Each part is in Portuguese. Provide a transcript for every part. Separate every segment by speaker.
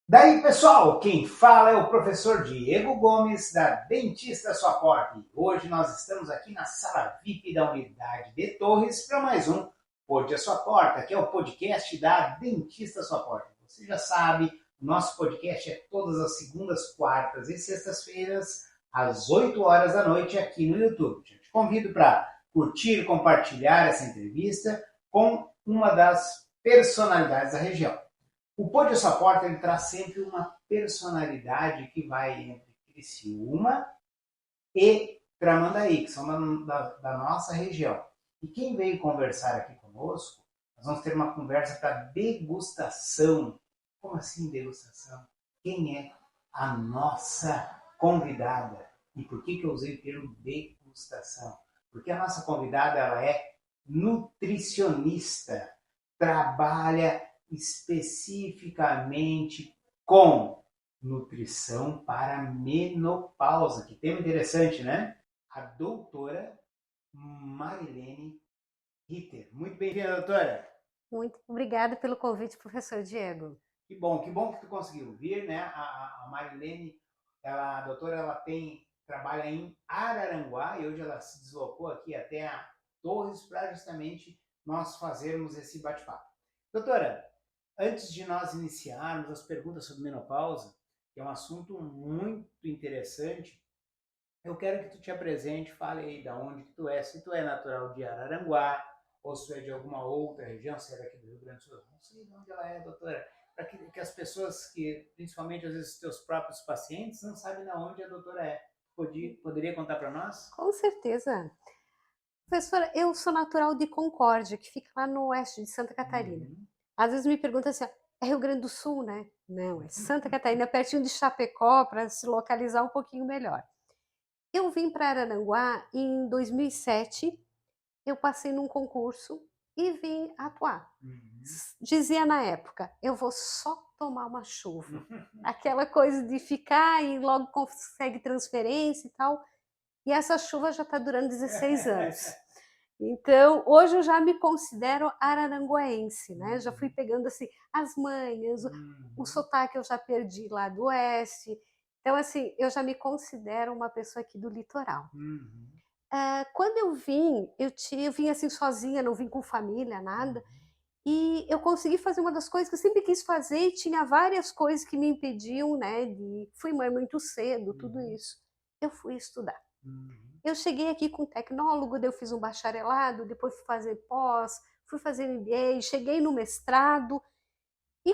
Speaker 1: Daí, pessoal, quem fala é o professor Diego Gomes, da Dentista Sua Porta. E hoje nós estamos aqui na sala VIP da Unidade de Torres para mais um Pode a Sua Porta, que é o podcast da Dentista Sua Porta. Você já sabe, o nosso podcast é todas as segundas, quartas e sextas-feiras, às 8 horas da noite, aqui no YouTube. Eu te convido para curtir e compartilhar essa entrevista com uma das personalidades da região. O Pode a Sua Porta ele traz sempre uma personalidade que vai entre Criciúma e Tramandaí, que são da nossa região. E quem veio conversar aqui conosco, nós vamos ter uma conversa para degustação. Como assim degustação? Quem é a nossa convidada? E por que eu usei o termo degustação? Porque a nossa convidada ela é nutricionista, trabalha especificamente com nutrição para menopausa. Que tema interessante, né? A doutora Marilene Ritter. Muito bem-vinda, doutora.
Speaker 2: Muito obrigada pelo convite, professor Diego.
Speaker 1: Que bom que tu conseguiu vir, né? A Marilene, a doutora, ela trabalha em Araranguá e hoje ela se deslocou aqui até a Torres para justamente nós fazermos esse bate-papo. Doutora, antes de nós iniciarmos as perguntas sobre menopausa, que é um assunto muito interessante, eu quero que tu te apresente, fale aí de onde que tu é, se tu é natural de Araranguá, ou se tu é de alguma outra região, se é daqui do Rio Grande do Sul, não sei de onde ela é, doutora, para que as pessoas que, principalmente às vezes teus próprios pacientes, não sabem de onde a doutora é. Poderia contar para nós?
Speaker 2: Com certeza. Professora, eu sou natural de Concórdia, que fica lá no oeste de Santa Catarina. Às vezes me perguntam assim, é Rio Grande do Sul, né? Não, é Santa Catarina, pertinho de Chapecó, para se localizar um pouquinho melhor. Eu vim para Araranguá em 2007, eu passei num concurso e vim atuar. Dizia na época, eu vou só tomar uma chuva. Aquela coisa de ficar e logo consegue transferência e tal. E essa chuva já está durando 16 anos. Então, hoje eu já me considero araranguaense, né? Já fui pegando assim as manhas, o sotaque eu já perdi lá do oeste. Então, assim, eu já me considero uma pessoa aqui do litoral. Quando eu vim, eu vim assim sozinha, não vim com família, nada. E eu consegui fazer uma das coisas que eu sempre quis fazer e tinha várias coisas que me impediam, né? Fui mãe muito cedo, tudo isso. Eu fui estudar. Eu cheguei aqui com tecnólogo, daí eu fiz um bacharelado, depois fui fazer pós, fui fazer MBA, cheguei no mestrado. E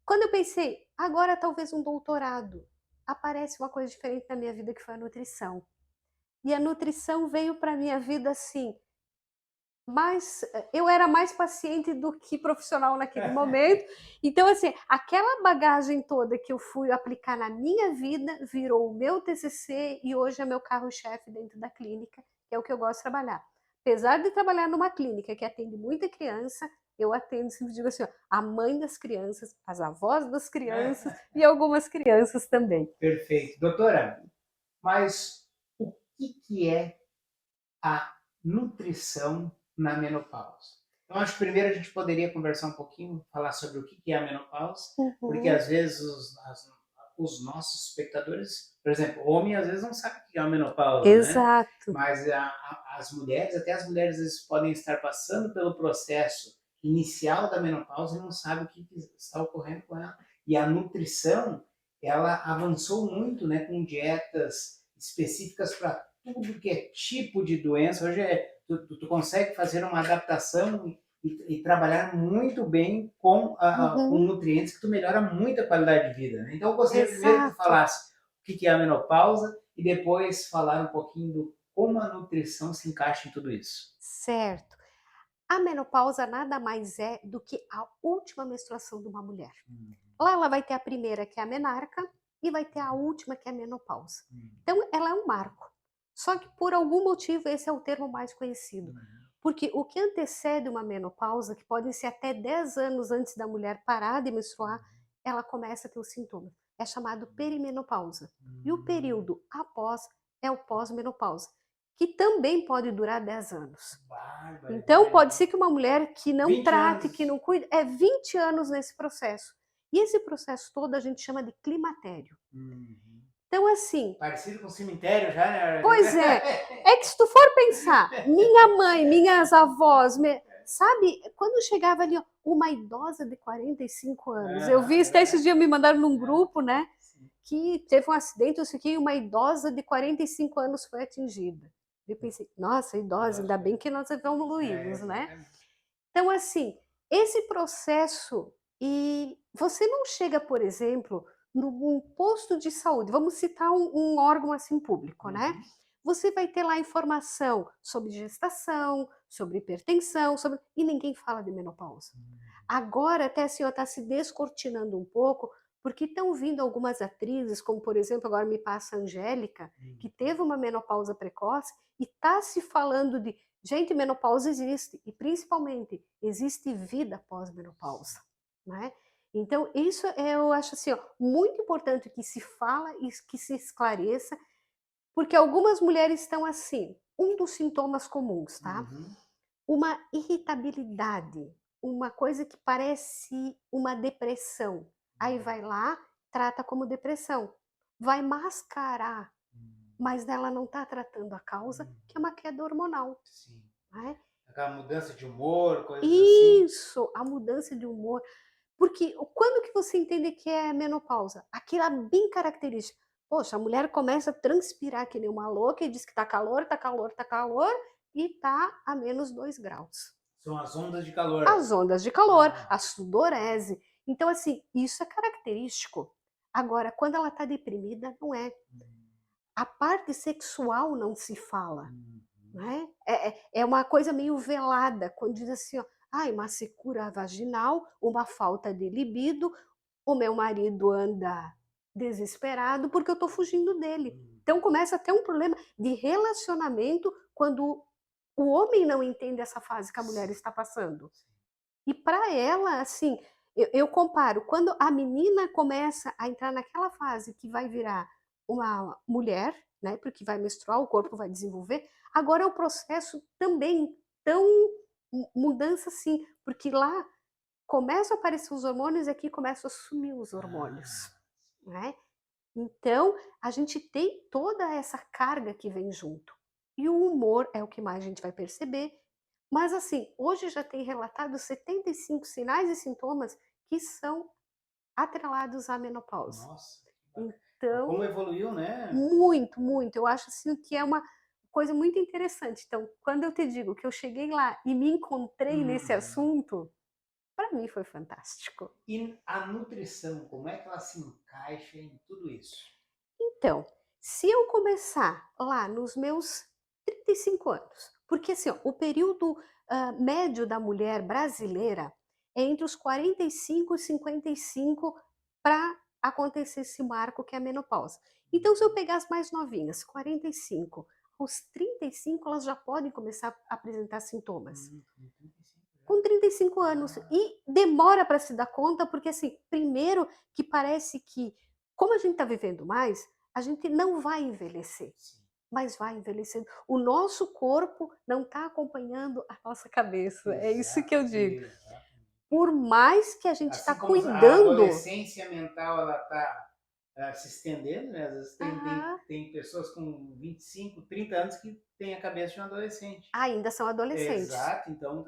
Speaker 2: quando eu pensei, agora talvez um doutorado, aparece uma coisa diferente na minha vida que foi a nutrição. E a nutrição veio para minha vida assim, mas eu era mais paciente do que profissional naquele momento. Então, assim, aquela bagagem toda que eu fui aplicar na minha vida virou o meu TCC e hoje é meu carro-chefe dentro da clínica, que é o que eu gosto de trabalhar. Apesar de trabalhar numa clínica que atende muita criança, eu atendo, sempre digo assim, ó, a mãe das crianças, as avós das crianças e algumas crianças também.
Speaker 1: Perfeito. Doutora, mas o que é a nutrição na menopausa? Então, acho que primeiro a gente poderia conversar um pouquinho, falar sobre o que é a menopausa, porque às vezes os nossos espectadores, por exemplo, homem às vezes não sabe o que é a menopausa,
Speaker 2: Exato.
Speaker 1: né? Mas as mulheres, até as mulheres às vezes podem estar passando pelo processo inicial da menopausa e não sabem o que está ocorrendo com ela. E a nutrição, ela avançou muito, né, com dietas específicas para tudo que é tipo de doença. Hoje tu consegue fazer uma adaptação e trabalhar muito bem com nutrientes que tu melhora muito a qualidade de vida. Né? Então eu gostaria primeiro que tu falasse o que é a menopausa e depois falar um pouquinho do como a nutrição se encaixa em tudo isso.
Speaker 2: Certo. A menopausa nada mais é do que a última menstruação de uma mulher. Lá ela vai ter a primeira, que é a menarca, e vai ter a última, que é a menopausa. Então, ela é um marco. Só que, por algum motivo, esse é o termo mais conhecido. Porque o que antecede uma menopausa, que podem ser até 10 anos antes da mulher parar de menstruar, ela começa a ter os sintomas. É chamado perimenopausa. E o período após é o pós-menopausa, que também pode durar 10 anos. Então,
Speaker 1: Barbaridade.
Speaker 2: pode ser que uma mulher que não
Speaker 1: 20
Speaker 2: trate,
Speaker 1: anos.
Speaker 2: que não cuide, é 20 anos nesse processo. E esse processo todo a gente chama de climatério.
Speaker 1: Uhum.
Speaker 2: Então, assim,
Speaker 1: Parecido com cemitério já, né?
Speaker 2: pois é que se tu for pensar, minha mãe, minhas avós, sabe, quando chegava ali, ó, uma idosa de 45 anos, eu vi isso até esses dias, me mandaram num grupo, né,
Speaker 1: Sim.
Speaker 2: que teve um acidente, eu sei que uma idosa de 45 anos foi atingida. Eu pensei, nossa, idosa, ainda bem que nós evoluímos, né?
Speaker 1: Exatamente.
Speaker 2: Então, assim, esse processo, e você não chega, por exemplo, num posto de saúde, vamos citar um órgão assim público, né?
Speaker 1: Uhum.
Speaker 2: Você vai ter lá informação sobre gestação, sobre hipertensão, sobre... e ninguém fala de menopausa. Agora, até assim, está se descortinando um pouco, porque estão vindo algumas atrizes, como por exemplo, agora me passa a Angélica, que teve uma menopausa precoce, e está se falando de, gente, menopausa existe, e principalmente, existe vida pós-menopausa, né? Então, isso eu acho assim, ó, muito importante que se fala e que se esclareça, porque algumas mulheres estão assim, um dos sintomas comuns, tá?
Speaker 1: Uhum.
Speaker 2: Uma irritabilidade, uma coisa que parece uma depressão. Aí vai lá, trata como depressão. Vai mascarar, mas ela não está tratando a causa, que é uma queda hormonal.
Speaker 1: Sim.
Speaker 2: Né?
Speaker 1: Aquela mudança de humor, coisas assim.
Speaker 2: Isso, a mudança de humor. Porque quando que você entende que é menopausa? Aquela bem característica. Poxa, a mulher começa a transpirar que nem uma louca e diz que tá calor, tá calor, tá calor, e tá a menos 2 graus.
Speaker 1: São as ondas de calor.
Speaker 2: As ondas de calor, a sudorese. Então, assim, isso é característico. Agora, quando ela está deprimida, não é. A parte sexual não se fala. Né? É uma coisa meio velada, quando diz assim, ó, uma secura vaginal, uma falta de libido, o meu marido anda desesperado porque eu estou fugindo dele. Então começa a ter um problema de relacionamento quando o homem não entende essa fase que a mulher está passando. E para ela, assim, eu comparo, quando a menina começa a entrar naquela fase que vai virar uma mulher, né, porque vai menstruar, o corpo vai desenvolver, agora é o processo também tão mudança assim, porque lá começam a aparecer os hormônios e aqui começam a sumir os hormônios, né? Então, a gente tem toda essa carga que vem junto. E o humor é o que mais a gente vai perceber. Mas, assim, hoje já tem relatado 75 sinais e sintomas que são atrelados à menopausa.
Speaker 1: Nossa, como
Speaker 2: Então,
Speaker 1: evoluiu, né?
Speaker 2: muito, muito. Eu acho assim que é uma coisa muito interessante. Então, quando eu te digo que eu cheguei lá e me encontrei nesse assunto, para mim foi fantástico.
Speaker 1: E a nutrição, como é que ela se encaixa em tudo isso?
Speaker 2: Então, se eu começar lá nos meus 35 anos, porque assim, ó, o período médio da mulher brasileira é entre os 45 e 55 para acontecer esse marco que é a menopausa. Então, se eu pegar as mais novinhas, 45, aos 35 elas já podem começar a apresentar sintomas. Com 35 anos. E demora para se dar conta, porque assim, primeiro que parece que, como a gente está vivendo mais, a gente não vai envelhecer, mas vai envelhecendo. O nosso corpo não está acompanhando a nossa cabeça. É isso que eu digo. Por mais que a gente está
Speaker 1: Assim como a
Speaker 2: cuidando.
Speaker 1: adolescência mental ela está se estendendo, né? Às vezes tem pessoas com 25, 30 anos que têm a cabeça de um adolescente.
Speaker 2: Ainda são adolescentes.
Speaker 1: Exato, então,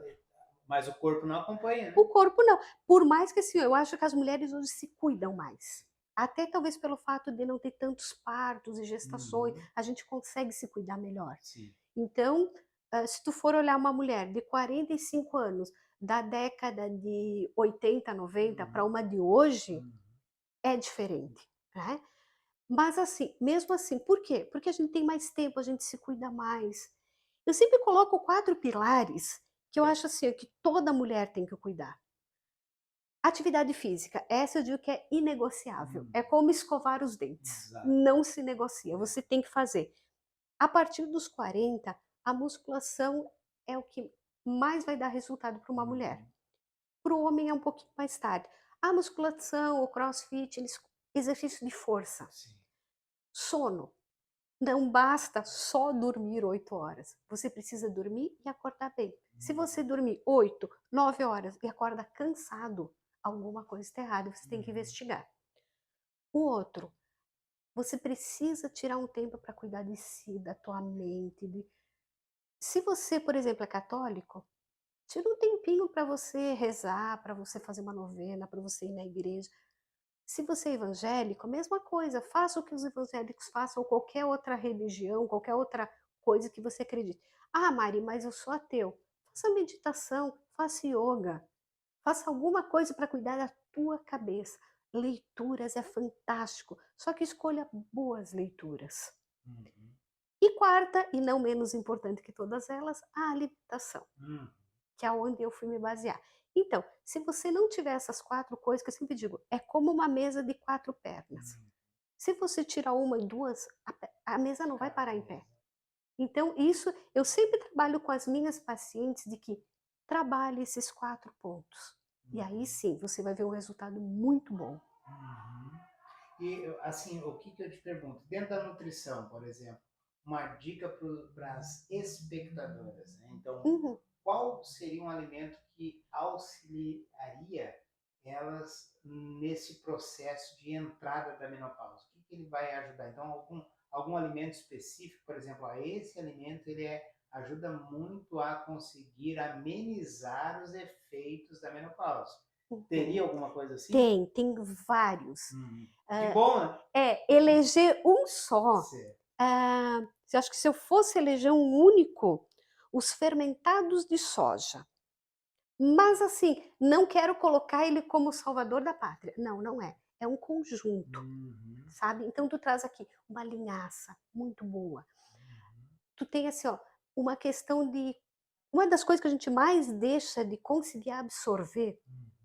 Speaker 1: mas o corpo não acompanha, né?
Speaker 2: O corpo não. Por mais que assim, eu acho que as mulheres hoje se cuidam mais. Até talvez pelo fato de não ter tantos partos e gestações, a gente consegue se cuidar melhor.
Speaker 1: Sim.
Speaker 2: Então, se tu for olhar uma mulher de 45 anos, da década de 80, 90 para uma de hoje, é diferente, né? Mas assim, mesmo assim, por quê? Porque a gente tem mais tempo, a gente se cuida mais. Eu sempre coloco 4 pilares que eu acho assim, que toda mulher tem que cuidar. Atividade física, essa eu digo que é inegociável. É como escovar os dentes.
Speaker 1: Exato.
Speaker 2: Não se negocia, você tem que fazer. A partir dos 40, a musculação é o que mais vai dar resultado para uma mulher. Para o homem é um pouquinho mais tarde. A musculação, o crossfit, exercício de força.
Speaker 1: Sim.
Speaker 2: Sono. Não basta só dormir 8 horas. Você precisa dormir e acordar bem. Se você dormir 8, 9 horas e acorda cansado, alguma coisa está errada, você tem que investigar. O outro, você precisa tirar um tempo para cuidar de si, da tua mente. Se você, por exemplo, é católico, tira um tempinho para você rezar, para você fazer uma novena, para você ir na igreja. Se você é evangélico, a mesma coisa, faça o que os evangélicos façam, ou qualquer outra religião, qualquer outra coisa que você acredite. Ah, Mari, mas eu sou ateu. Faça meditação, faça yoga, faça alguma coisa para cuidar da tua cabeça. Leituras é fantástico, só que escolha boas leituras.
Speaker 1: Uhum.
Speaker 2: E quarta, e não menos importante que todas elas, a alimentação,
Speaker 1: Uhum.
Speaker 2: que é onde eu fui me basear. Então, se você não tiver essas 4 coisas, que eu sempre digo, é como uma mesa de 4 pernas. Se você tirar uma e duas, a mesa não vai parar em pé. Então, isso eu sempre trabalho com as minhas pacientes de que trabalhe esses 4 pontos. E aí sim, você vai ver um resultado muito bom.
Speaker 1: Uhum. E, assim, o que eu te pergunto? Dentro da nutrição, por exemplo, uma dica para as espectadoras, né? Então,
Speaker 2: Uhum.
Speaker 1: qual seria um alimento que auxiliaria elas nesse processo de entrada da menopausa? O que ele vai ajudar? Então, algum alimento específico, por exemplo, esse alimento ajuda muito a conseguir amenizar os efeitos da menopausa. Teria
Speaker 2: Uhum.
Speaker 1: alguma coisa assim?
Speaker 2: Tem vários.
Speaker 1: Que bom, né?
Speaker 2: Eleger um só.
Speaker 1: Certo.
Speaker 2: Eu acho que se eu fosse eleger um único, os fermentados de soja. Mas assim, não quero colocar ele como salvador da pátria. Não, não é. É um conjunto,
Speaker 1: Uhum.
Speaker 2: sabe? Então tu traz aqui uma linhaça muito boa. Tu tem assim, ó, uma questão de uma das coisas que a gente mais deixa de conseguir absorver,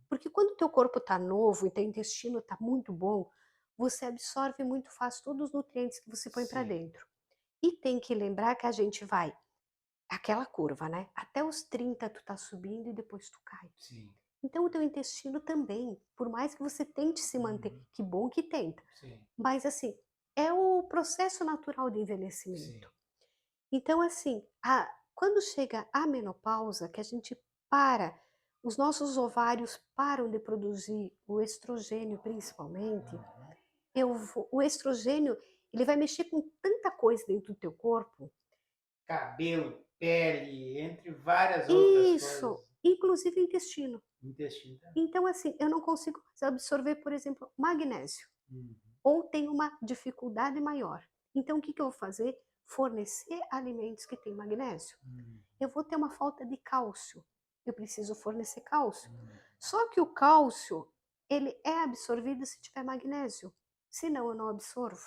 Speaker 2: porque quando o teu corpo tá novo e teu intestino tá muito bom, você absorve muito fácil todos os nutrientes que você põe para
Speaker 1: Sim.
Speaker 2: dentro. E tem que lembrar que a gente vai aquela curva, né? Até os 30 tu tá subindo e depois tu cai.
Speaker 1: Sim.
Speaker 2: Então o teu intestino também, por mais que você tente se manter, que bom que tenta,
Speaker 1: Sim.
Speaker 2: mas assim, é o processo natural de
Speaker 1: Sim.
Speaker 2: envelhecimento. Então assim, quando chega a menopausa, que a gente para, os nossos ovários param de produzir o estrogênio principalmente, o estrogênio, ele vai mexer com tanta coisa dentro do teu corpo.
Speaker 1: Cabelo, pele, entre várias outras coisas.
Speaker 2: Isso, inclusive intestino.
Speaker 1: Intestino também.
Speaker 2: Então, assim, eu não consigo absorver, por exemplo, magnésio.
Speaker 1: Uhum.
Speaker 2: Ou tenho uma dificuldade maior. Então, o que eu vou fazer? Fornecer alimentos que têm magnésio. Eu vou ter uma falta de cálcio. Eu preciso fornecer cálcio. Só que o cálcio, ele é absorvido se tiver magnésio. Senão, eu não absorvo.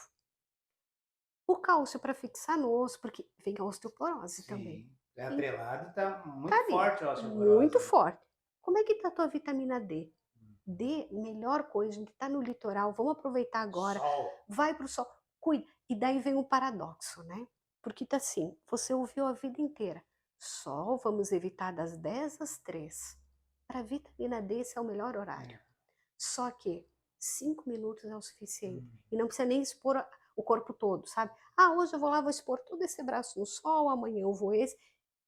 Speaker 2: O cálcio para fixar no osso, porque vem a osteoporose também.
Speaker 1: Sim. É atrelado, tá muito
Speaker 2: Tá ali,
Speaker 1: forte a osteoporose.
Speaker 2: muito forte. Como é que tá a tua vitamina D? D, melhor coisa, a gente tá no litoral, vamos aproveitar agora,
Speaker 1: Sol.
Speaker 2: vai pro sol, cuida. E daí vem o paradoxo, né? Porque tá assim, você ouviu a vida inteira, sol, vamos evitar das 10 às 3. Para vitamina D, esse é o melhor horário. Só que 5 minutos é o suficiente. E não precisa nem expor o corpo todo, sabe? Ah, hoje eu vou lá, vou expor todo esse braço no sol, amanhã eu vou esse.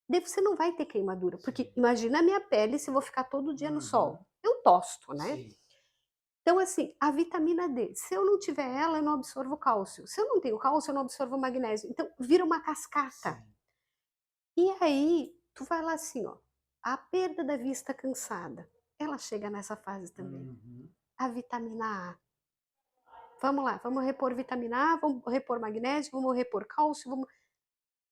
Speaker 2: Daí você não vai ter queimadura, porque imagina a minha pele se eu vou ficar todo dia no sol. Eu tosto, né?
Speaker 1: Sim.
Speaker 2: Então, assim, a vitamina D, se eu não tiver ela, eu não absorvo cálcio. Se eu não tenho cálcio, eu não absorvo magnésio. Então, vira uma cascata.
Speaker 1: Sim.
Speaker 2: E aí, tu vai lá assim, ó, a perda da vista cansada, ela chega nessa fase também. A vitamina A. Vamos lá, vamos repor vitamina A, vamos repor magnésio, vamos repor cálcio, vamos...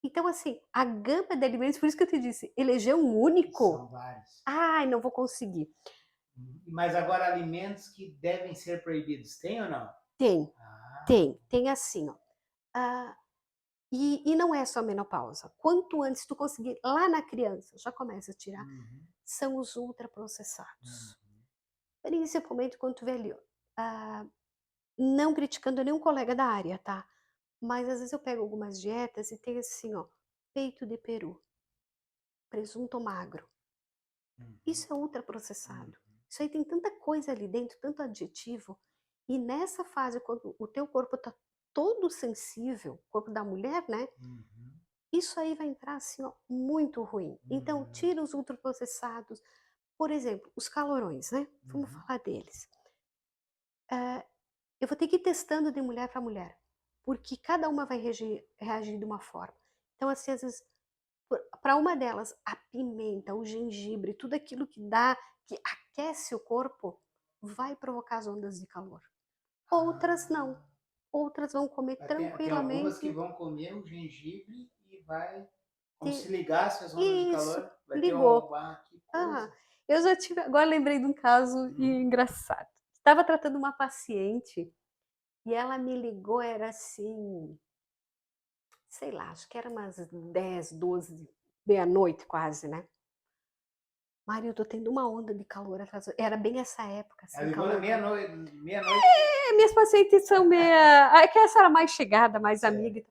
Speaker 2: Então, assim, a gama de alimentos, por isso que eu te disse, eleger um único,
Speaker 1: São vários.
Speaker 2: ai, não vou conseguir.
Speaker 1: Mas agora alimentos que devem ser proibidos, tem ou não?
Speaker 2: Tem,
Speaker 1: Ah.
Speaker 2: tem assim, ó. E não é só menopausa. Quanto antes tu conseguir, lá na criança, já começa a tirar, são os ultraprocessados. Principalmente quando tu vê ali, ó, não criticando nenhum colega da área, tá? Mas às vezes eu pego algumas dietas e tem assim, ó, peito de peru, presunto magro. Isso é ultraprocessado. Isso aí tem tanta coisa ali dentro, tanto aditivo. E nessa fase, quando o teu corpo tá todo sensível, o corpo da mulher, né?
Speaker 1: Uhum.
Speaker 2: Isso aí vai entrar assim, ó, muito ruim. Então,
Speaker 1: Uhum.
Speaker 2: tira os ultraprocessados. Por exemplo, os calorões, né? Vamos
Speaker 1: Uhum.
Speaker 2: falar deles. Eu vou ter que ir testando de mulher para mulher, porque cada uma vai reagir de uma forma. Então, assim, às vezes, para uma delas, a pimenta, o gengibre, tudo aquilo que dá, que aquece o corpo, vai provocar as ondas de calor. Outras não.
Speaker 1: Ah,
Speaker 2: Outras vão comer
Speaker 1: tem algumas que
Speaker 2: tranquilamente.
Speaker 1: vão comer o gengibre e vai, como se
Speaker 2: Ter...
Speaker 1: ligasse às ondas de
Speaker 2: Isso,
Speaker 1: calor, vai ter
Speaker 2: ligou.
Speaker 1: que
Speaker 2: Ah,
Speaker 1: coisa.
Speaker 2: eu já tive. Agora lembrei de um caso
Speaker 1: Uhum.
Speaker 2: engraçado. Estava tratando uma paciente e ela me ligou, era assim, sei lá, acho que era umas 10, 12, meia-noite quase, né? Mário, eu tô tendo uma onda de calor atrás. Era bem essa época,
Speaker 1: Ela
Speaker 2: assim,
Speaker 1: ligou na
Speaker 2: calor.
Speaker 1: meia-noite, meia-noite.
Speaker 2: Minhas pacientes são meia. É que essa era mais chegada, mais
Speaker 1: Certo.
Speaker 2: amiga.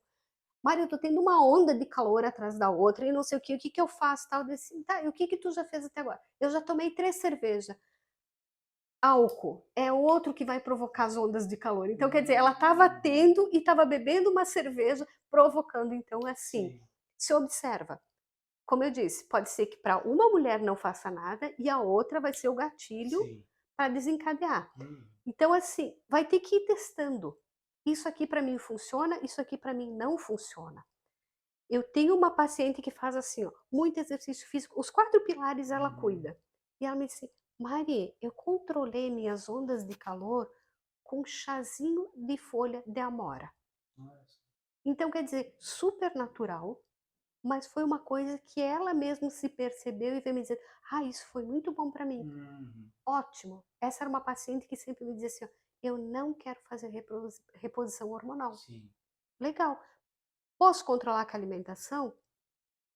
Speaker 2: Mário, eu tô tendo uma onda de calor atrás da outra e não sei o que que eu faço, tal. Eu disse, tá, e o que que tu já fez até agora? Eu já tomei 3 cervejas. Álcool é outro que vai provocar as ondas de calor. Então, quer dizer, ela estava tendo e estava bebendo uma cerveja, provocando. Então, assim,
Speaker 1: Sim,
Speaker 2: se observa. Como eu disse, pode ser que para uma mulher não faça nada e a outra vai ser o gatilho
Speaker 1: sim.
Speaker 2: para desencadear.
Speaker 1: Hum.
Speaker 2: Então, assim, vai ter que ir testando. Isso aqui para mim funciona, isso aqui para mim não funciona. Eu tenho uma paciente que faz assim, ó, muito exercício físico, os 4 pilares ela
Speaker 1: Uhum.
Speaker 2: cuida. E ela me disse, Mari, eu controlei minhas ondas de calor com chazinho de folha de amora.
Speaker 1: Nossa.
Speaker 2: Então, quer dizer, super natural, mas foi uma coisa que ela mesma se percebeu e veio me dizer, isso foi muito bom para mim.
Speaker 1: Uhum.
Speaker 2: Ótimo. Essa era uma paciente que sempre me dizia assim, ó, eu não quero fazer reposição hormonal.
Speaker 1: Sim,
Speaker 2: Legal. Posso controlar com a alimentação?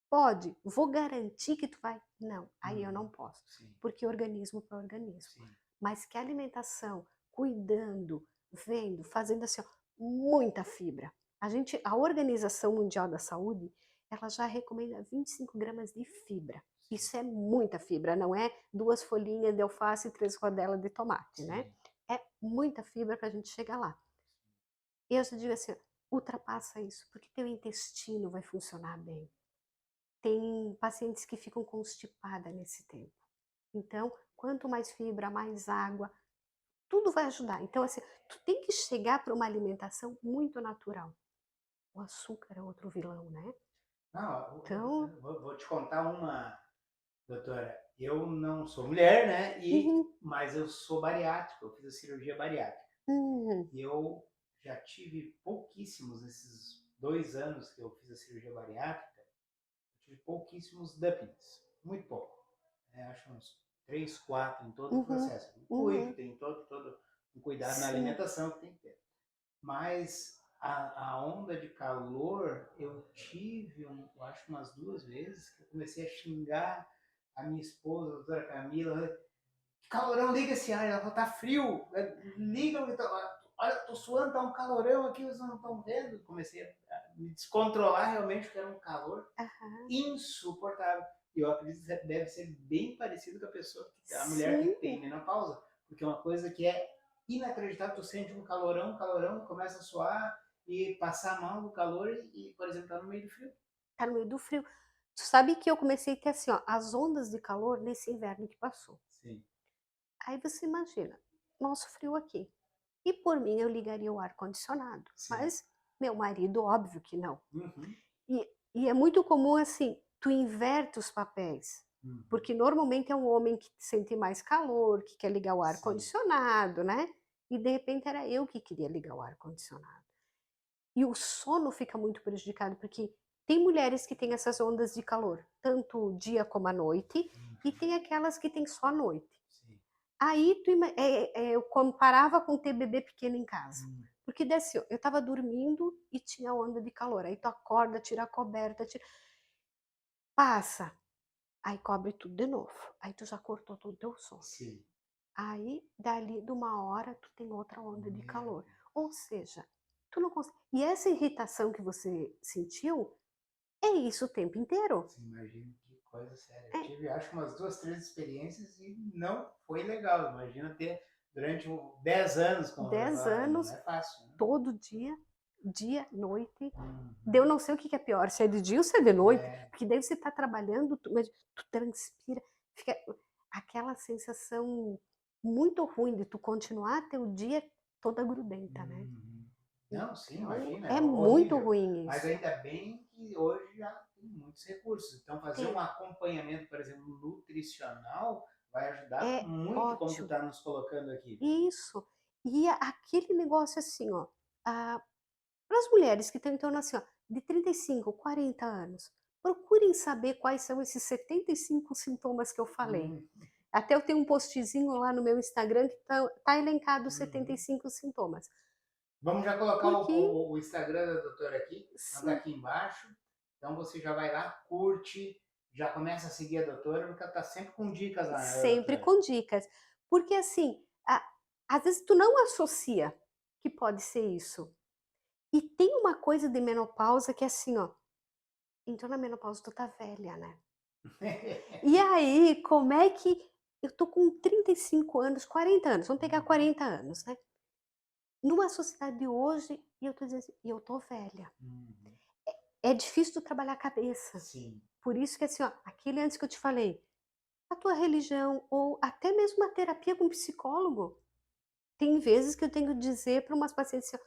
Speaker 2: Pode. Vou garantir que tu vai? Não, aí eu
Speaker 1: uhum.
Speaker 2: não posso,
Speaker 1: Sim,
Speaker 2: porque organismo para organismo.
Speaker 1: sim.
Speaker 2: Mas que alimentação, cuidando, vendo, fazendo assim, ó, muita fibra. A Organização Mundial da Saúde, ela já recomenda 25 gramas de fibra.
Speaker 1: Sim,
Speaker 2: Isso é muita fibra, não é 2 folhinhas de alface e 3 rodelas de tomate, né?
Speaker 1: sim.
Speaker 2: É muita fibra para a gente chegar lá. E eu já digo assim, ultrapassa isso, porque teu intestino vai funcionar bem. Tem pacientes que ficam constipada nesse tempo. Então, quanto mais fibra, mais água, tudo vai ajudar. Então, assim, tu tem que chegar para uma alimentação muito natural. O açúcar é outro vilão, né?
Speaker 1: Não,
Speaker 2: Então,
Speaker 1: vou te contar uma, doutora. Eu não sou mulher, né?
Speaker 2: uhum,
Speaker 1: Mas eu sou bariátrico, eu fiz a cirurgia bariátrica.
Speaker 2: uhum,
Speaker 1: E eu já tive pouquíssimos, nesses 2 anos que eu fiz a cirurgia bariátrica, eu tive pouquíssimos dumpings. Muito pouco. Acho uns 3, 4 em todo o
Speaker 2: uhum,
Speaker 1: processo. Eu cuido,
Speaker 2: uhum,
Speaker 1: tem todo um cuidado na
Speaker 2: sim,
Speaker 1: alimentação que tem que ter. Mas a onda de calor, eu tive, eu acho, umas 2 vezes que eu comecei a xingar a minha esposa, a doutora Camila. Calorão, liga esse ar. Ela falou, tá frio. Liga, olha, tô suando, tá um calorão aqui, vocês não estão vendo. Comecei a me descontrolar realmente, porque era um calor
Speaker 2: aham,
Speaker 1: insuportável. E eu acredito que deve ser bem parecido com a mulher que
Speaker 2: sim.
Speaker 1: tem menopausa, porque é uma coisa que é inacreditável. Tu sente um calorão, começa a suar e passar mal do calor por exemplo, tá no meio do frio.
Speaker 2: Tá no meio do frio. Tu sabe que eu comecei a ter assim, ó, as ondas de calor nesse inverno que passou.
Speaker 1: Sim,
Speaker 2: Aí você imagina, nosso frio aqui. E por mim eu ligaria o ar-condicionado.
Speaker 1: sim.
Speaker 2: Mas meu marido, óbvio que não.
Speaker 1: Uhum,
Speaker 2: E é muito comum assim, tu inverte os papéis.
Speaker 1: uhum,
Speaker 2: Porque normalmente é um homem que sente mais calor, que quer ligar o
Speaker 1: sim,
Speaker 2: ar-condicionado, né? E de repente era eu que queria ligar o ar-condicionado. E o sono fica muito prejudicado, porque tem mulheres que têm essas ondas de calor, tanto dia como à noite, e
Speaker 1: uhum,
Speaker 2: tem aquelas que têm só à noite.
Speaker 1: sim.
Speaker 2: Aí eu comparava com ter bebê pequeno em casa.
Speaker 1: Uhum.
Speaker 2: Porque desce, eu estava dormindo e tinha onda de calor. Aí tu acorda, tira a coberta, passa, aí cobre tudo de novo. Aí tu já cortou todo o teu sono.
Speaker 1: Sim.
Speaker 2: Aí, dali de uma hora, tu tem outra onda de
Speaker 1: Meu
Speaker 2: calor.
Speaker 1: Deus.
Speaker 2: Ou seja, tu não consegue. E essa irritação que você sentiu é isso o tempo inteiro.
Speaker 1: Você imagina que coisa séria. Eu
Speaker 2: É
Speaker 1: tive, acho, umas 2, 3 experiências e não foi legal. Imagina ter durante 10 anos, como vai
Speaker 2: 10
Speaker 1: falar, não
Speaker 2: anos,
Speaker 1: é fácil, né?
Speaker 2: todo dia. dia, noite.
Speaker 1: Uhum.
Speaker 2: Eu não sei o que é pior, se é de dia ou se é de noite,
Speaker 1: É.
Speaker 2: porque daí você tá trabalhando, mas tu transpira, fica aquela sensação muito ruim de tu continuar teu dia toda grudenta, né.
Speaker 1: Uhum. Não, sim,
Speaker 2: Então
Speaker 1: imagina, é
Speaker 2: é muito
Speaker 1: horrível.
Speaker 2: ruim
Speaker 1: Mas
Speaker 2: isso.
Speaker 1: ainda bem que hoje já tem muitos recursos. Então, fazer um
Speaker 2: Tem,
Speaker 1: acompanhamento, por exemplo, nutricional, vai ajudar
Speaker 2: é
Speaker 1: muito, como tu
Speaker 2: ótimo.
Speaker 1: está nos colocando aqui.
Speaker 2: Isso. E aquele negócio assim, ó, para as mulheres que estão em torno assim, ó, de 35, 40 anos, procurem saber quais são esses 75 sintomas que eu falei.
Speaker 1: Hum,
Speaker 2: Até eu tenho um postzinho lá no meu Instagram que tá elencado os
Speaker 1: uhum.
Speaker 2: 75 sintomas.
Speaker 1: Vamos já colocar
Speaker 2: Porque,
Speaker 1: o Instagram da doutora aqui, tá
Speaker 2: sim,
Speaker 1: aqui embaixo. Então você já vai lá, curte, já começa a seguir a doutora, porque ela está sempre com dicas lá, né,
Speaker 2: sempre
Speaker 1: doutora?
Speaker 2: com dicas. Porque assim, às vezes tu não associa que pode ser isso. E tem uma coisa de menopausa que é assim, ó, entrou na menopausa, tu tá velha, né? E aí, como é que eu tô com 35 anos, 40 anos, vamos pegar
Speaker 1: Uhum,
Speaker 2: 40 anos, né? Numa sociedade de hoje, e eu tô dizendo assim, e eu tô velha.
Speaker 1: uhum.
Speaker 2: É difícil tu trabalhar a cabeça.
Speaker 1: Sim.
Speaker 2: Por isso que assim, ó, aquele antes que eu te falei, a tua religião ou até mesmo uma terapia com psicólogo. Tem vezes que eu tenho que dizer para umas pacientes assim, ó,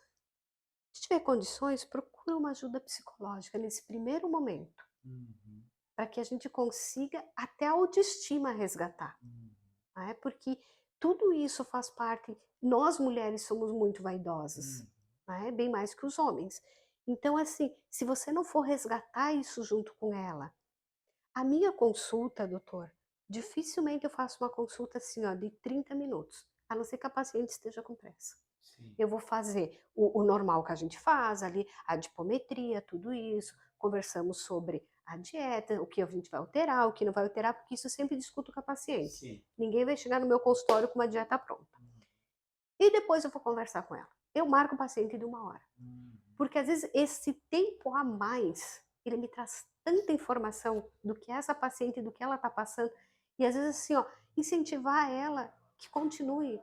Speaker 2: se tiver condições, procura uma ajuda psicológica nesse primeiro momento,
Speaker 1: Uhum,
Speaker 2: para que a gente consiga até a autoestima resgatar.
Speaker 1: uhum,
Speaker 2: Né? Porque tudo isso faz parte. Nós mulheres somos muito vaidosas,
Speaker 1: uhum.
Speaker 2: né? Bem mais que os homens. Então, assim, se você não for resgatar isso junto com ela, a minha consulta, doutor, dificilmente eu faço uma consulta assim, ó, de 30 minutos, a não ser que a paciente esteja com pressa.
Speaker 1: Sim.
Speaker 2: Eu vou fazer o normal que a gente faz ali, a dipometria, tudo isso, conversamos sobre a dieta, o que a gente vai alterar, o que não vai alterar, porque isso eu sempre discuto com a paciente.
Speaker 1: Sim.
Speaker 2: Ninguém vai chegar no meu consultório com uma dieta pronta.
Speaker 1: Uhum,
Speaker 2: E depois eu vou conversar com ela. Eu marco o paciente de 1 hora.
Speaker 1: uhum.
Speaker 2: Porque às vezes esse tempo a mais, ele me traz tanta informação do que essa paciente, do que ela está passando, e às vezes assim, ó, incentivar ela que continue,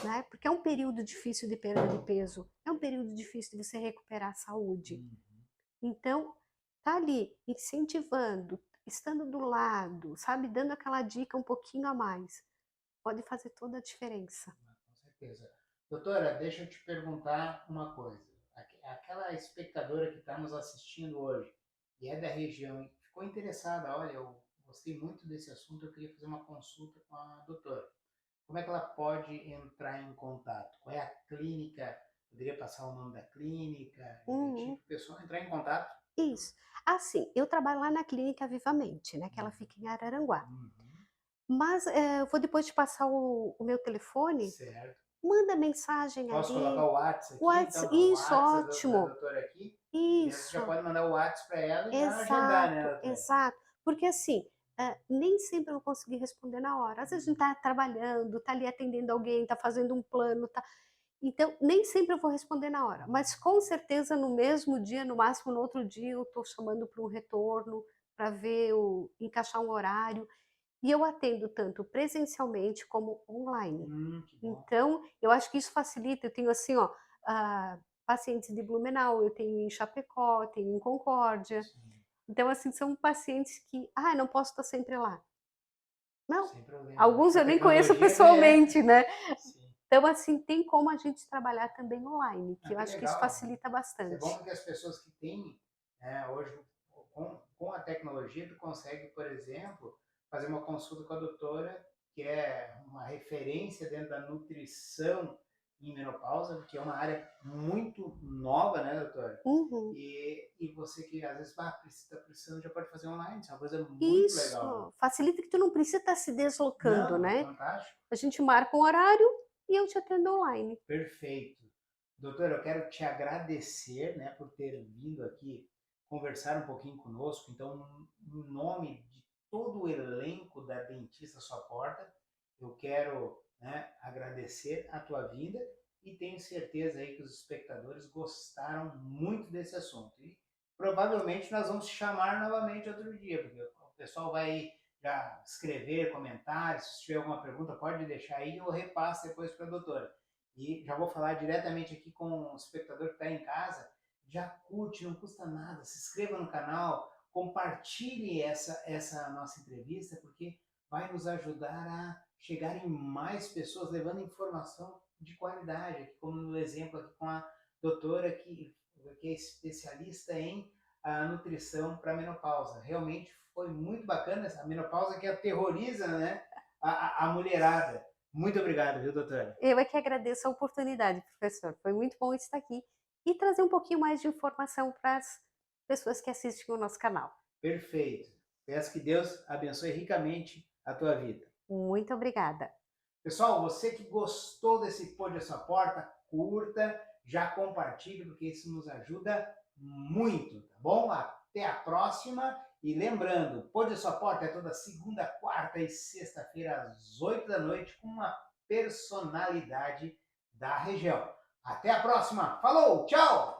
Speaker 2: né? Porque é um período difícil de perda de peso, é um período difícil de você recuperar a saúde.
Speaker 1: Uhum.
Speaker 2: Então, tá ali incentivando, estando do lado, sabe, dando aquela dica um pouquinho a mais, pode fazer toda a diferença.
Speaker 1: Com certeza. Doutora, deixa eu te perguntar uma coisa. Aquela espectadora que está nos assistindo hoje e é da região e ficou interessada, olha, eu gostei muito desse assunto, eu queria fazer uma consulta com a doutora. Como é que ela pode entrar em contato? Qual é a clínica? Poderia passar o nome da clínica, direitinho,
Speaker 2: Uhum,
Speaker 1: para o pessoal entrar em contato?
Speaker 2: isso. Assim, eu trabalho lá na clínica Vivamente, né, que ela fica em Araranguá.
Speaker 1: Uhum.
Speaker 2: Mas eu vou depois te passar o meu telefone,
Speaker 1: Certo.
Speaker 2: manda mensagem
Speaker 1: Posso colocar
Speaker 2: ali.
Speaker 1: o WhatsApp aqui,
Speaker 2: Whats
Speaker 1: então? O
Speaker 2: Isso,
Speaker 1: WhatsApp da
Speaker 2: ótimo.
Speaker 1: doutora aqui? E daí você já
Speaker 2: Isso.
Speaker 1: pode mandar o WhatsApp para ela e já agendar, né,
Speaker 2: Exato,
Speaker 1: doutora?
Speaker 2: exato. Porque assim, nem sempre eu vou conseguir responder na hora. Às vezes a gente
Speaker 1: Uhum.
Speaker 2: está trabalhando, está ali atendendo alguém, está fazendo um plano, tá. Então, nem sempre eu vou responder na hora, mas com certeza no mesmo dia, no máximo no outro dia, eu estou chamando para um retorno, para ver, encaixar um horário. E eu atendo tanto presencialmente como online.
Speaker 1: Que bom.
Speaker 2: Então, eu acho que isso facilita. Eu tenho assim, ó, pacientes de Blumenau, eu tenho em Chapecó, tenho em Concórdia.
Speaker 1: Sim,
Speaker 2: Então, assim, são pacientes que, não posso estar sempre lá. Não,
Speaker 1: sem problema. Acho
Speaker 2: alguns
Speaker 1: que a
Speaker 2: eu nem conheço
Speaker 1: tecnologia é.
Speaker 2: pessoalmente, né?
Speaker 1: Sim.
Speaker 2: Então, assim, tem como a gente trabalhar também online,
Speaker 1: Ah,
Speaker 2: que eu
Speaker 1: que
Speaker 2: acho que isso
Speaker 1: legal.
Speaker 2: facilita
Speaker 1: Isso é bom
Speaker 2: bastante.
Speaker 1: porque as pessoas que têm, né, hoje, com a tecnologia, tu consegue, por exemplo, fazer uma consulta com a doutora, que é uma referência dentro da nutrição em menopausa, que é uma área muito nova, né, doutora?
Speaker 2: Uhum.
Speaker 1: E você que às vezes está precisando, já pode fazer online, isso é uma coisa muito legal, né?
Speaker 2: Isso, facilita que tu não precisa estar se deslocando,
Speaker 1: Não, é
Speaker 2: né?
Speaker 1: fantástico.
Speaker 2: A gente marca um horário e eu te atendo online.
Speaker 1: Perfeito. Doutor, eu quero te agradecer, né, por ter vindo aqui conversar um pouquinho conosco. Então, em nome de todo o elenco da Dentista Sua Porta, eu quero, né, agradecer a tua vinda e tenho certeza aí que os espectadores gostaram muito desse assunto. E provavelmente nós vamos te chamar novamente outro dia, porque o pessoal vai já escrever comentários, se tiver alguma pergunta, pode deixar aí e eu repasso depois para a doutora. E já vou falar diretamente aqui com o espectador que está em casa, já curte, não custa nada, se inscreva no canal, compartilhe essa nossa entrevista, porque vai nos ajudar a chegar em mais pessoas, levando informação de qualidade, como no exemplo aqui com a doutora que é especialista em nutrição para menopausa. Realmente foi muito bacana essa menopausa que aterroriza, né, a mulherada. Muito obrigado, viu, doutora?
Speaker 2: Eu é que agradeço a oportunidade, professor. Foi muito bom estar aqui e trazer um pouquinho mais de informação para as pessoas que assistem o nosso canal.
Speaker 1: Perfeito. Peço que Deus abençoe ricamente a tua vida.
Speaker 2: Muito obrigada.
Speaker 1: Pessoal, você que gostou desse Pôde a Sua Porta, curta, já compartilhe, porque isso nos ajuda muito, tá bom? Até a próxima. E lembrando, Pôde a Sua Porta é toda segunda, quarta e sexta-feira, às 8 da noite, com uma personalidade da região. Até a próxima. Falou, tchau!